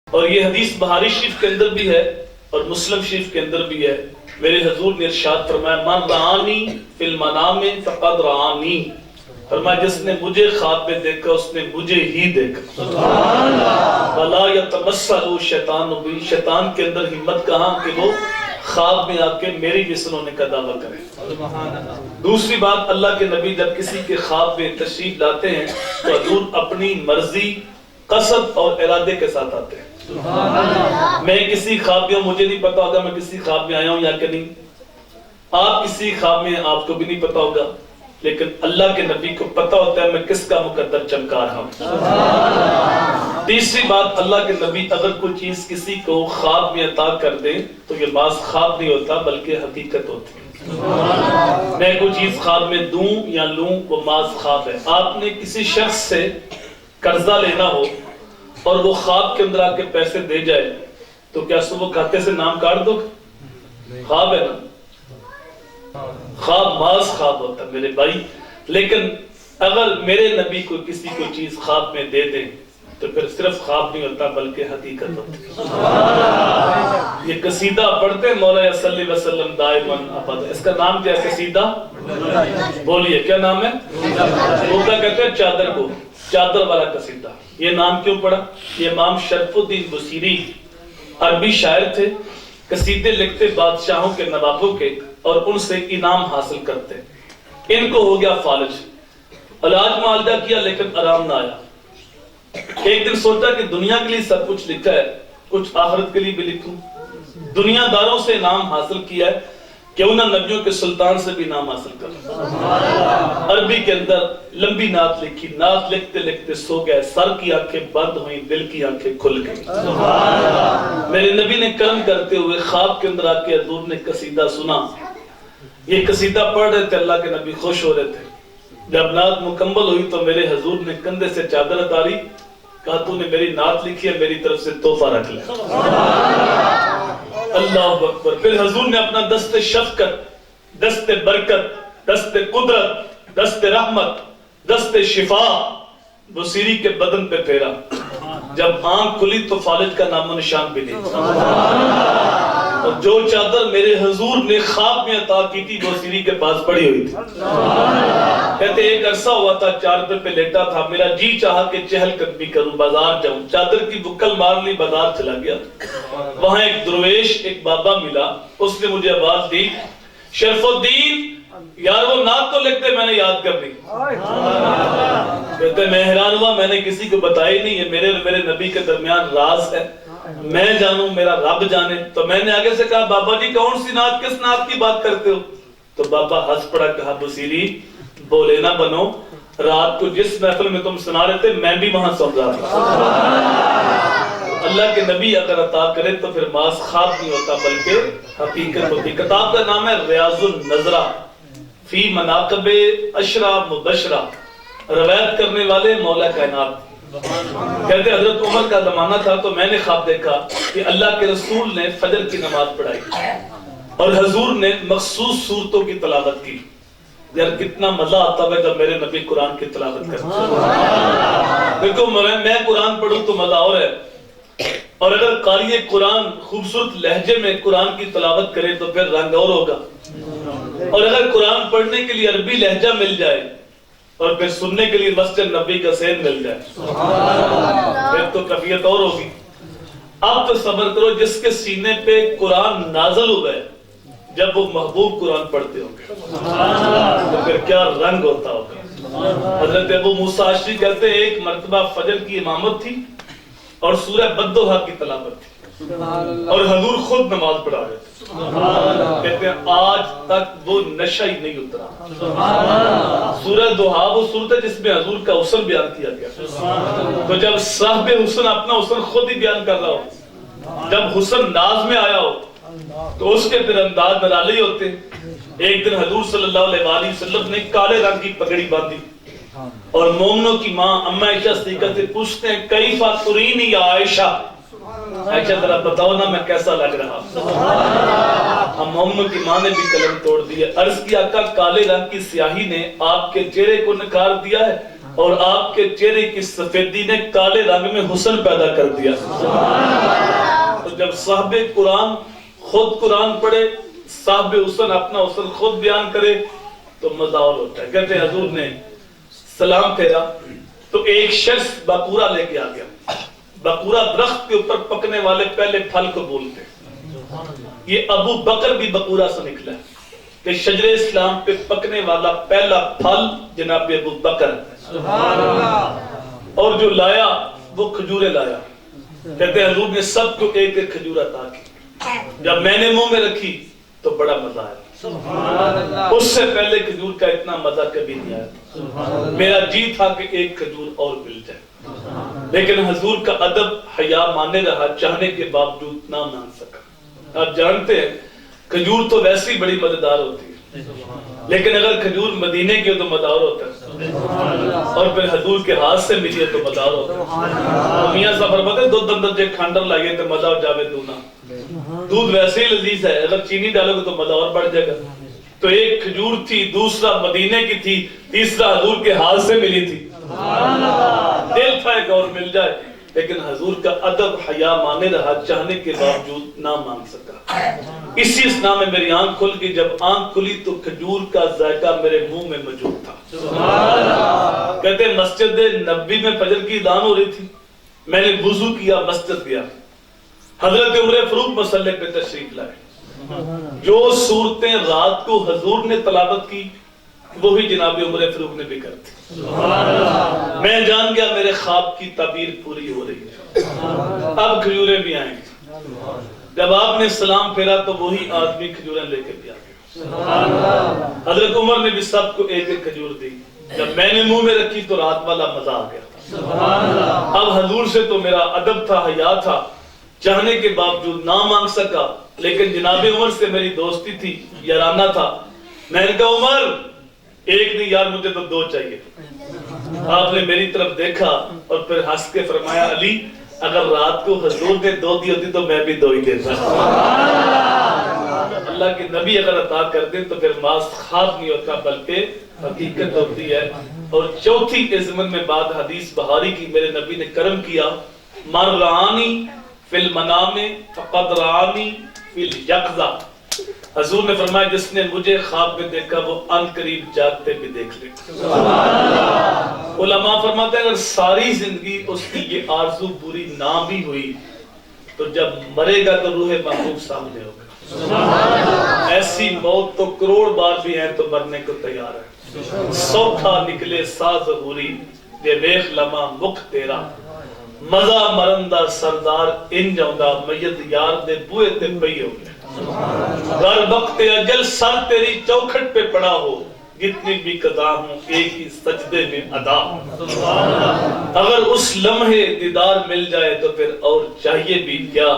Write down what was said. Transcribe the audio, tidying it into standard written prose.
اور یہ حدیث بخاری شریف کے اندر بھی ہے اور مسلم شریف کے اندر بھی ہے. میرے حضور نے ارشاد فرمایا من رآنی فی المنام فقد رآنی، فرمایا جس نے مجھے خواب میں دیکھا اس نے مجھے ہی دیکھا. سبحان اللہ. ولا یتمثل شیطان بھی، شیطان کے اندر ہمت کہاں کہ وہ خواب میں آ کے میری مثل ہونے کا دعویٰ کرے. سبحان اللہ. دوسری بات، اللہ کے نبی جب کسی کے خواب میں تشریف لاتے ہیں تو حضور اپنی مرضی، قصد اور ارادے کے ساتھ آتے ہیں. میں کسی خواب میں، مجھے نہیں پتا ہوگا میں کسی خواب میں آیا ہوں یا کہ نہیں، آپ کسی خواب میں آپ کو بھی نہیں پتا ہوگا، لیکن اللہ کے نبی کو پتا ہوتا ہے میں کس کا مقدر چمکار ہوں. تیسری بات، اللہ کے نبی اگر کوئی چیز کسی کو خواب میں عطا کر دیں تو یہ بعض خواب نہیں ہوتا بلکہ حقیقت ہوتی ہے. میں کوئی چیز خواب میں دوں یا لوں وہ بعض خواب ہے. آپ نے کسی شخص سے قرضہ لینا ہو اور وہ خواب کے اندر آ کے پیسے دے جائے تو کیا صبح کھاتے سے نام کاٹ دو؟ خواب ہے نا، خواب بعض خواب ہوتا ہے میرے بھائی. لیکن اگر میرے نبی کو کسی کو چیز خواب میں دے دیں تو پھر صرف خواب نہیں ہوتا بلکہ حقیقت ہوتی ہے. یہ قصیدہ پڑھتے ہیں مولا صلی اللہ علیہ وسلم دائماً ابدا. اس کا نام کیا ہے قصیدہ؟ بولیے کیا نام ہے؟ اردو کہتے ہیں چادر کو، چادر والا قصیدہ. یہ نام کیوں پڑا؟ یہ امام شرف الدین بصیری عربی شاعر تھے، قصیدے لکھتے بادشاہوں کے، نوابوں کے، اور ان سے انعام حاصل کرتے. ان کو ہو گیا فالج، علاج معالجہ کیا لیکن آرام نہ آیا. ایک دن سوچا کہ دنیا کے لیے سب کچھ لکھا ہے، کچھ آخرت کے لیے بھی لکھوں. دنیا داروں سے انعام حاصل کیا ہے، کیوں نہ نبیوں کے سلطان سے بھی نام حاصل کر. عربی کے اندر لمبی نعت لکھی، نعت لکھتے لکھتے سو گئے، سر کی آنکھیں بند ہوئیں، دل کی آنکھیں کھل گئیں. میرے نبی نے کرم کرتے ہوئے خواب کے اندر آ کے حضور نے قصیدہ سنا. یہ قصیدہ پڑھ رہے تھے، اللہ کے نبی خوش ہو رہے تھے. جب نعت مکمل ہوئی تو میرے حضور نے کندھے سے چادر اتاری، کہا تو نے میری نعت لکھی ہے، میری طرف سے تحفہ رکھ لے. اللہ اکبر. پھر حضور نے اپنا دست شفقت، دست برکت، دست قدرت، دست رحمت، دست شفا بصیری کے بدن پہ پھیرا. جب آنکھ کھلی تو فالج کا نام و نشان بھی نہیں. اور جو چادر میرے حضور نے خواب میں عطا کی تھی بصیری کے پاس پڑی ہوئی تھی. کہتے ایک عرصہ ہوا تھا چادر پہ لیٹا تھا، میرا جی چاہا کہ چہل قدمی کروں، بازار جاؤں. چادر کی بکل مار لی، بازار چلا گیا. وہاں ایک درویش، ایک بابا ملا. اس نے مجھے آواز دی، شرف الدین یار وہ نعت تو لکھتے، میں نے یاد کر لی. کہتے میں حیران ہوا، میں نے کسی کو بتائی نہیں، یہ میرے اور میرے نبی کے درمیان راز ہے، میں جانوں میرا رب جانے. تو میں نے آگے سے کہا بابا جی کون سی نعت، کس نعت کی بات کرتے ہو؟ تو بابا ہنس پڑا، کہا بصیری بولے نہ بنو، رات کو جس محفل میں تم سنا رہے تھے میں بھی وہاں سن رہا تھا. اللہ کے نبی اگر عطا کرے تو پھر ماس خواب نہیں ہوتا بلکہ حقیقت ہوتی. کتاب کا نام ہے ریاض النظرہ فی مناقب اشرا مبشرہ، روایت کرنے والے مولا کائنات. کہتے حضرت عمر کا زمانہ تھا تو میں نے خواب دیکھا کہ اللہ کے رسول نے فجر کی نماز پڑھائی اور حضور نے مخصوص صورتوں کی تلاوت کی. یار کتنا مزہ آتا ہے جب میرے نبی قرآن کی تلاوت کرتے ہیں. دیکھو میں قرآن پڑھوں تو مزہ اور ہے، اور اگر قاری قرآن خوبصورت لہجے میں قرآن کی تلاوت کرے تو پھر رنگ اور ہوگا. اور اگر قرآن پڑھنے کے لیے عربی لہجہ مل جائے اور پھر سننے کے لیے مسجد نبی کا سین مل جائے پھر تو کیفیت اور ہوگی. اب تو صبر کرو، جس کے سینے پہ قرآن نازل ہوا ہے جب وہ محبوب قرآن پڑھتے ہوں گے تو پھر کیا رنگ ہوتا ہوگا. حضرت ابو موسیٰ اشعری کہتے ہیں ایک مرتبہ فجر کی امامت تھی اور سورہ بدوحا کی تلاوت تھی اور حضور خود نماز پڑھا رہے تھے. کہتے ہیں آج تک وہ نشہ ہی نہیں اترا. سورہ دوحا وہ سورت ہے جس میں حضور کا حسن بیان کیا گیا. تو جب صاحب حسن اپنا حسن خود ہی بیان کر رہا ہو، جب حسن ناز میں آیا ہو تو اس کے پھر انداز نرالی ہوتے. ایک دن حضور صلی اللہ علیہ وآلہ وسلم نے کالے رنگ کی پگڑی باندھی اور مومنوں کی ماں اما عائشہ صدیقہ سے پوچھتے ہیں کیف ترینی یا عائشہ، عائشہ ذرا بتاؤ نا میں کیسا لگ رہا. ہم مومنوں کی ماں نے بھی قلم توڑ دی ہے. عرض کیا آقا کالے رنگ کی سیاہی نے آپ کے چہرے کو نکھار دیا ہے اور آپ کے چہرے کی سفیدی نے کالے رنگ میں حسن پیدا کر دیا. تو جب صاحب قرآن خود قرآن پڑھے، صاحب حسن اپنا حسن خود بیان کرے تو مزہ اور ہوتا ہے. کہتے ہیں حضور نے سلام پھیرا تو ایک شخص بقورہ لے کے آ گیا. بقورہ درخت کے اوپر پکنے والے پہلے پھل کو بولتے ہیں. یہ ابو بکر بھی بقورہ سے نکلا ہے کہ شجر اسلام پہ پکنے والا پہلا پھل جناب ابو بکر. اور جو لایا وہ کھجوریں لایا. کہتے ہیں حضور نے سب کو ایک ایک کھجور عطا کی. جب میں نے منہ میں رکھی تو بڑا مزہ آیا. اس سے پہلے کھجور کا اتنا مزہ کبھی نہیں آیا. میرا جی تھا کہ ایک کھجور اور مل جائے، لیکن حضور کا ادب حیا مانے رہا، چاہنے کے باوجود نہ مان سکا. آپ جانتے ہیں کھجور تو ویسے ہی بڑی مزیدار ہوتی ہے، لیکن اگر کھجور مدینے کی ہو تو مزیدار ہوتا ہے، اور پھر حضور کے ہاتھ سے ملی ہے تو مزیدار ہوتا ہے. میاں صاحب فرماتے ہیں دودھ اندر جے کھانڈر لائیے تو مزہ ہو جاوے دونا. دودھ ویسے ہی لذیذ ہے، اگر چینی ڈالو گے تو مزہ اور بڑھ جائے گا. تو ایک کھجور تھی، دوسرا مدینے کی تھی، تیسرا حضور کے ہاتھ سے ملی تھی. دل تھا ایک اور مل جائے، لیکن حضور کا ادب حیا مانے رہا، چاہنے کے باوجود نہ مان سکا. اسی اسنا میں میری آنکھ کھل گئی. جب آنکھ کھلی تو کھجور کا ذائقہ میرے منہ میں موجود تھا. کہتے ہیں مسجد نبوی میں فجر کی اذان ہو رہی تھی. میں نے وضو کیا، مسجد گیا. حضرت عمر فاروق مصلی پہ تشریف لائے. جو صورتیں رات کو حضور نے تلاوت کی وہی جناب عمر فاروق نے بھی کر دی. میں جان گیا میرے خواب کی تعبیر پوری ہو رہی ہے. اب کھجوریں بھی آئیں گی. جب آپ نے سلام پھیرا تو وہی آدمی کھجوریں لے کے بھی آ گیا. حضرت عمر نے بھی سب کو ایک ایک کھجور دی. جب میں نے منہ میں رکھی تو رات والا مزہ آ گیا. اب حضور سے تو میرا ادب تھا، حیا تھا، چاہنے کے باوجود نہ مانگ سکا. لیکن جناب عمر سے میری دوستی تھی، یارانہ تھا. میں نے کہا عمر ایک نہیں یار، مجھے تو دو چاہیے. آپ نے میری طرف دیکھا اور پھر ہنس کے فرمایا علی اگر رات کو حضور نے دو دی ہوتی تو میں بھی دو ہی دیتا. اللہ کے نبی اگر عطا کر دیں تو پھر ماس خواب نہیں ہوتا بلکہ حقیقت ہوتی ہے. اور چوتھی ازمن میں بعد حدیث بہاری کی میرے نبی نے کرم کیا، من رعانی فی المنام فقد رعانی فی الیقظہ. حضور نے فرمایا جس نے مجھے خواب میں دیکھا وہ ان قریب جاگتے بھی دیکھ لے. علماء فرماتے ہیں اگر ساری زندگی اس کی یہ آرزو پوری نہ بھی ہوئی تو جب مرے گا تو روح محبوب سامنے ہوگا. ایسی موت تو کروڑ بار بھی ہیں تو مرنے کو تیار ہے. سوکھا نکلے ساز غوری دے ویخ لمحہ مکھ تیرا، مزہ مرندہ سردار ان جاؤندا میت یار دے بوئے تے پئی ہو گئے. گر وقت اجل سر تیری چوکھٹ پہ پڑا ہو، جتنی بھی قضا ہوں ایک ہی سجدے میں ادا. اگر اس لمحے دیدار مل جائے تو پھر اور چاہیے بھی کیا.